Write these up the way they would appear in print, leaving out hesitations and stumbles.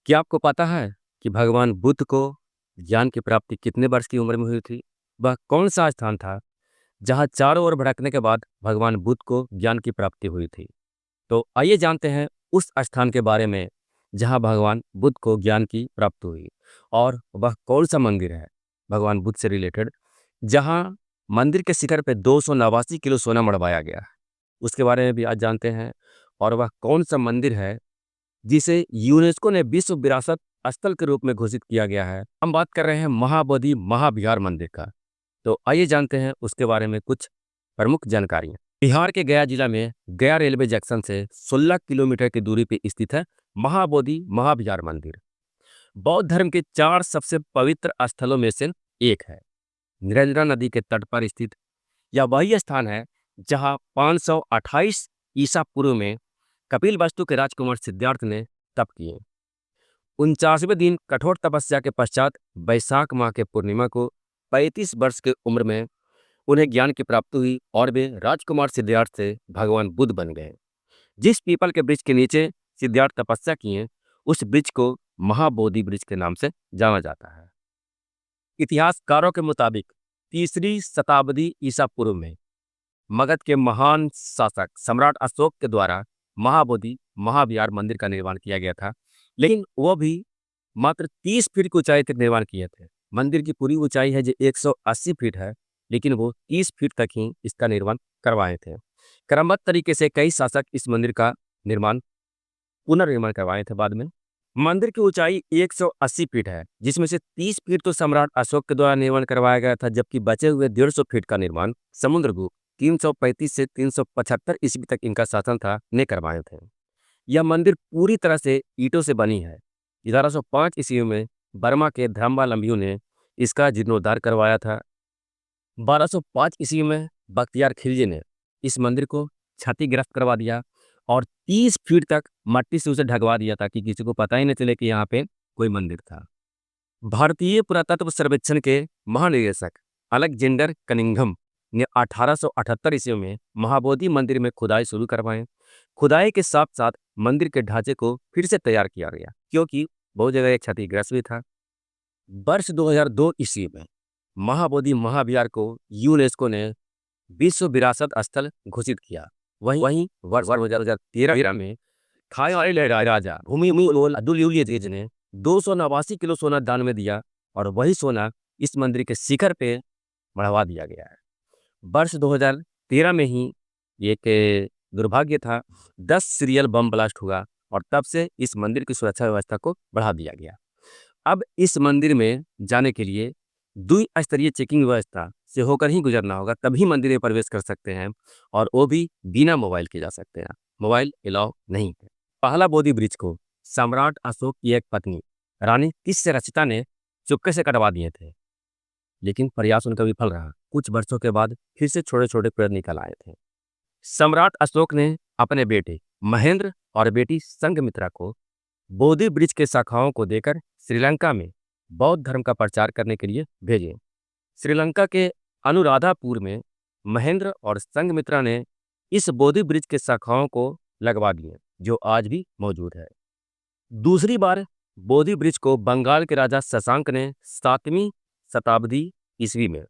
क्या आपको पता है कि भगवान बुद्ध को ज्ञान की प्राप्ति कितने वर्ष की उम्र में हुई थी? वह कौन-सा स्थान था, जहाँ चारों ओर भटकने के बाद भगवान बुद्ध को ज्ञान की प्राप्ति हुई थी? तो आइए जानते हैं उस स्थान के बारे में, जहाँ भगवान बुद्ध को ज्ञान की प्राप्ति हुई और वह कौन-सा मंदिर है, भगवान बुद्ध से रिलेटेड, जहाँ मंदिर के शिखर पे 289 किलो सोना मढ़वाया गया है। उसके बारे में भी आज जानते हैं और वह कौन-सा मंदिर है जिसे यूनेस्को ने विश्व विरासत स्थल के रूप में घोषित किया गया है। हम बात कर रहे हैं महाबोधि महाविहार मंदिर का। तो आइए जानते हैं उसके बारे में कुछ प्रमुख जानकारियाँ। बिहार के गया जिला में गया रेलवे जंक्शन से 16 किलोमीटर की दूरी पर स्थित है महाबोधि महाविहार मंदिर। बौद्ध धर्म के 4 सबसे पवित्र स्थलों में से एक है। निरंजन नदी के तट पर स्थित यह वही स्थान है जहाँ 528 ईसा पूर्व में कपिलवस्तु के राजकुमार सिद्धार्थ ने तप किए। 49वें दिन कठोर तपस्या के पश्चात वैशाख माह के पूर्णिमा को 35 वर्ष की उम्र में उन्हें ज्ञान की प्राप्ति हुई और वे राजकुमार सिद्धार्थ से भगवान बुद्ध बन गए। जिस पीपल के वृक्ष के नीचे सिद्धार्थ तपस्या किए, उस वृक्ष को महाबोधि वृक्ष के नाम से जाना जाता है। इतिहासकारों के मुताबिक 3री शताब्दी ईसा पूर्व में मगध के महान शासक सम्राट अशोक के द्वारा महाबोधि महाविहार मंदिर का निर्माण किया गया था, लेकिन वह भी मात्र 30 फीट की ऊंचाई तक निर्माण किए थे। मंदिर की पूरी ऊंचाई है जो 180 फीट है, लेकिन वो 30 फीट तक ही इसका निर्माण करवाए थे। क्रमबद्ध तरीके से कई शासक इस मंदिर का निर्माण पुनर्निर्माण करवाए थे बाद में। मंदिर की ऊंचाई 180 फीट है, जिसमें से 30 फीट तो सम्राट अशोक के द्वारा निर्माण करवाया गया था, जबकि बचे हुए 150 फीट का निर्माण समुद्रगुप्त 335 से 375 ईस्वी तक इनका शासन था ने करवाए थे। यह मंदिर पूरी तरह से ईंटों से बनी है। 1105 ईस्वी में बर्मा के धर्मावलंबियों ने इसका जीर्णोद्धार करवाया था। 1205 ईस्वी में बख्तियार खिलजी ने इस मंदिर को क्षतिग्रस्त करवा दिया और 30 फीट तक मट्टी से उसे ढकवा दिया ताकि किसी को पता ही नहीं चले कि यहाँ पे कोई मंदिर था। भारतीय पुरातत्व सर्वेक्षण के महानिदेशक अलेक्जेंडर कनिंघम ने 1878 ईस्वी में महाबोधि मंदिर में खुदाई शुरू करवाई। खुदाई के साथ साथ मंदिर के ढांचे को फिर से तैयार किया गया, क्योंकि बहुत जगह क्षतिग्रस्त भी था। वर्ष 2002 ईस्वी में महाबोधि महाविहार को यूनेस्को ने विश्व विरासत स्थल घोषित किया। वहीं वर्ष 2013 में थाई वाले राजा भूमिबोल अब्दुलयुजीज ने 289 किलो सोना दान में दिया और वही सोना इस मंदिर के शिखर पे मढ़वा दिया गया है। वर्ष 2013 में ही एक दुर्भाग्य था, 10 सीरियल बम ब्लास्ट हुआ और तब से इस मंदिर की सुरक्षा व्यवस्था को बढ़ा दिया गया। अब इस मंदिर में जाने के लिए द्विस्तरीय चेकिंग व्यवस्था से होकर ही गुजरना होगा, तभी मंदिर में प्रवेश कर सकते हैं और वो भी बिना मोबाइल के जा सकते हैं। मोबाइल अलाउ नहीं है। पहला बोधि वृक्ष को सम्राट अशोक की एक पत्नी रानी तिस्यरचिता ने चुपके से कटवा दिए थे, लेकिन प्रयास उनका विफल रहा। कुछ वर्षों के बाद फिर से छोटे छोटे पेड़ निकल आए थे। सम्राट अशोक ने अपने बेटे महेंद्र और बेटी संघमित्रा को बोधि वृक्ष के शाखाओं को देकर श्रीलंका में बौद्ध धर्म का प्रचार करने के लिए भेजे। श्रीलंका के अनुराधापुर में महेंद्र और संघमित्रा ने इस बोधि वृक्ष के शाखाओं को लगवा दिए, जो आज भी मौजूद है। दूसरी बार बोधि वृक्ष को बंगाल के राजा शशांक ने 7वीं शताब्दी ईस्वी में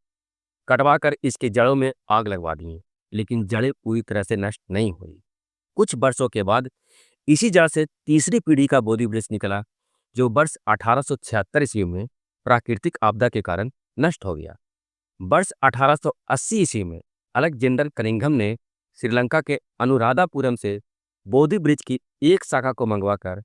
कटवाकर इसकी जड़ों में आग लगवा दी, लेकिन जड़ें पूरी तरह से नष्ट नहीं हुई। कुछ वर्षों के बाद इसी जड़ से तीसरी पीढ़ी का बोधि वृक्ष निकला, जो वर्ष 1876 ईस्वी में प्राकृतिक आपदा के कारण नष्ट हो गया। वर्ष 1880 ईस्वी में अलेक्जेंडर कनिंघम ने श्रीलंका के अनुराधापुरम से बोधि वृक्ष की एक शाखा को मंगवाकर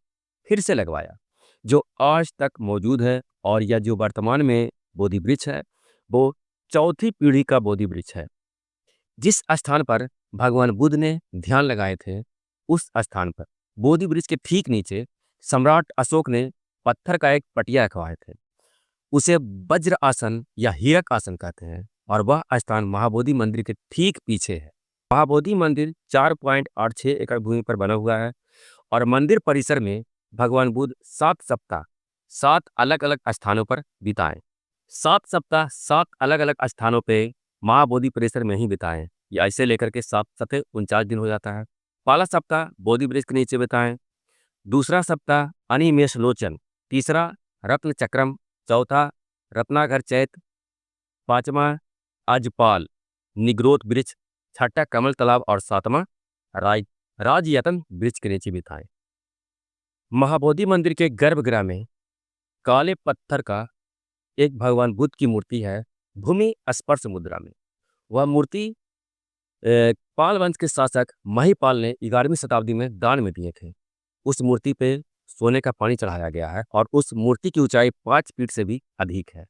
फिर से लगवाया, जो आज तक मौजूद है। और यह जो वर्तमान में बोधि वृक्ष है, वो चौथी पीढ़ी का बोधि वृक्ष है। जिस स्थान पर भगवान बुद्ध ने ध्यान लगाए थे, उस स्थान पर बोधि वृक्ष के ठीक नीचे सम्राट अशोक ने पत्थर का एक पटिया रखवाए थे। उसे वज्र आसन या हीरक आसन कहते हैं और वह स्थान महाबोधि मंदिर के ठीक पीछे है। महाबोधि मंदिर 4.86 एकड़ भूमि पर बना हुआ है और मंदिर परिसर में भगवान बुद्ध 7 सप्ताह 7 अलग अलग स्थानों पर बिताए। 7 सप्ताह 7 अलग अलग स्थानों पे महाबोधि परिसर में ही बिताएं। या ऐसे लेकर के 7 सप्ताह 49 दिन हो जाता है। पहला सप्ताह बोधि वृक्ष के नीचे बिताएं, दूसरा सप्ताह अनिमेष लोचन, तीसरा रत्न चक्रम, चौथा रत्नाकर चैत, पांचवा अजपाल निग्रोध वृक्ष, छठा कमल तालाब और सातवां राज राजयतन वृक्ष के नीचे बिताए। महाबोधि मंदिर के गर्भगृह में काले पत्थर का एक भगवान बुद्ध की मूर्ति है, भूमि स्पर्श मुद्रा में। वह मूर्ति पाल वंश के शासक महिपाल ने 11वीं शताब्दी में दान में दिए थे। उस मूर्ति पे सोने का पानी चढ़ाया गया है और उस मूर्ति की ऊंचाई 5 फीट से भी अधिक है।